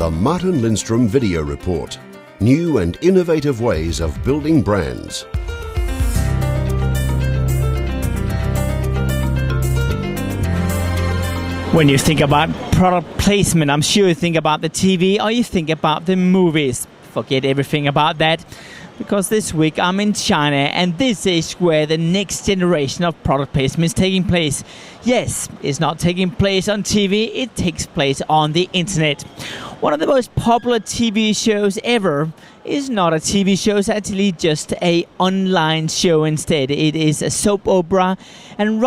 The Martin Lindstrom Video Report. New and innovative ways of building brands. When you think about product placement, I'm sure you think about the TV or you think about the movies. Forget everything about that, because this week I'm in China and this is where the next generation of product placement is taking place. Yes, it's not taking place on TV, it takes place on the internet. One of the most popular TV shows ever is not a TV show, it's actually just an online show instead. It is a soap opera, and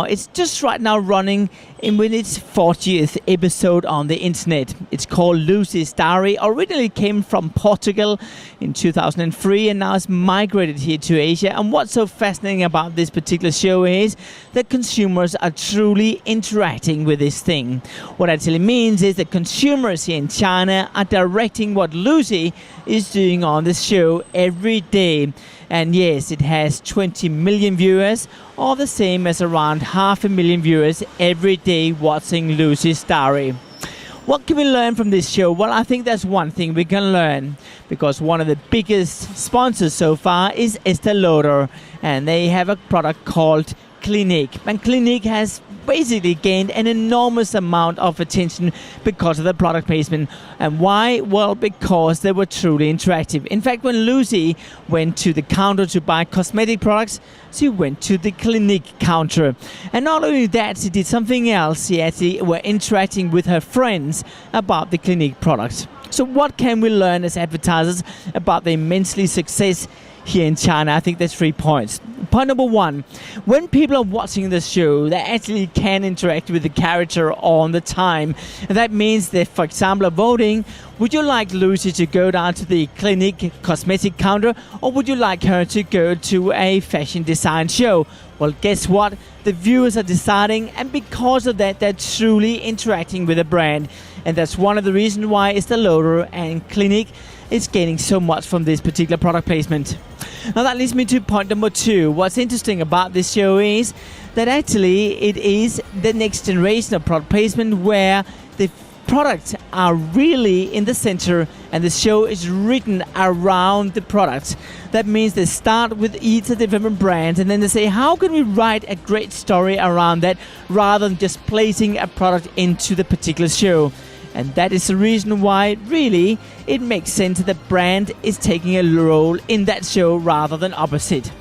it's just running with its 40th episode on the internet. It's called Lucy's Diary. Originally came from Portugal in 2003 and now it's migrated here to Asia. And what's so fascinating about this particular show is that consumers are truly interacting with this thing. What actually means is that consumers here in China are directing what Lucy is doing on the show every day. And yes, it has 20 million viewers, or the same as around 500,000 viewers every day watching Lucy's Diary. What can we learn from this show? Well, I think there's one thing we can learn, because one of the biggest sponsors so far is Estée Lauder, and they have a product called Clinique. And Clinique has basically gained an enormous amount of attention because of the product placement. And why? Well, because they were truly interactive. In fact, when Lucy went to the counter to buy cosmetic products, she went to the Clinique counter. And not only that, she did something else. She actually were interacting with her friends about the Clinique products. So what can we learn as advertisers about the immensely success here in China? I think there's 3 points. Point number 1, when people are watching the show, they actually can interact with the character on the time. And that means that, for example, are voting, would you like Lucy to go down to the Clinique cosmetic counter, or would you like her to go to a fashion design show? Well, guess what? The viewers are deciding, and because of that, they're truly interacting with the brand. And that's one of the reasons why Estée Lauder and Clinique is gaining so much from this particular product placement. Now that leads me to point number 2. What's interesting about this show is that actually it is the next generation of product placement where the products are really in the center and the show is written around the products. That means they start with each of the different brands and then they say, how can we write a great story around that rather than just placing a product into the particular show? And that is the reason why, really, it makes sense that the brand is taking a role in that show rather than opposite.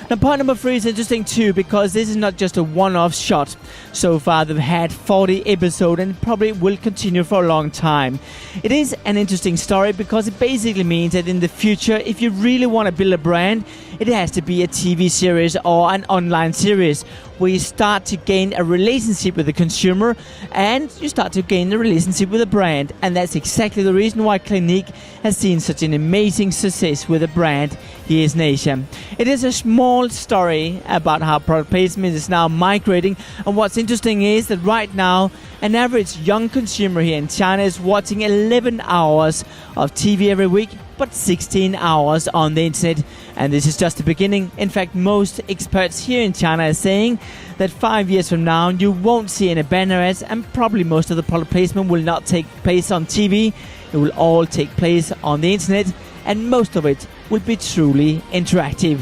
Now, point number 3 is interesting too, because this is not just a one-off shot. So far, they've had 40 episodes and probably will continue for a long time. It is an interesting story because it basically means that in the future, if you really want to build a brand, it has to be a TV series or an online series where you start to gain a relationship with the consumer and you start to gain a relationship with the brand. And that's exactly the reason why Clinique has seen such an amazing success with the brand here in Asia. It is a small story about how product placement is now migrating, and what's interesting is that right now an average young consumer here in China is watching 11 hours of TV every week, but 16 hours on the internet. And this is just the beginning. In fact, most experts here in China are saying that 5 years from now you won't see any banner ads, and probably most of the product placement will not take place on TV. It will all take place on the internet, and most of it will be truly interactive.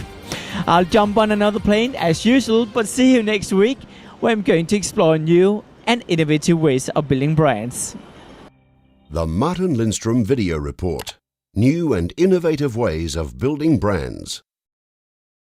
I'll jump on another plane as usual, but see you next week where I'm going to explore new and innovative ways of building brands. The Martin Lindstrom Video Report. New and innovative ways of building brands.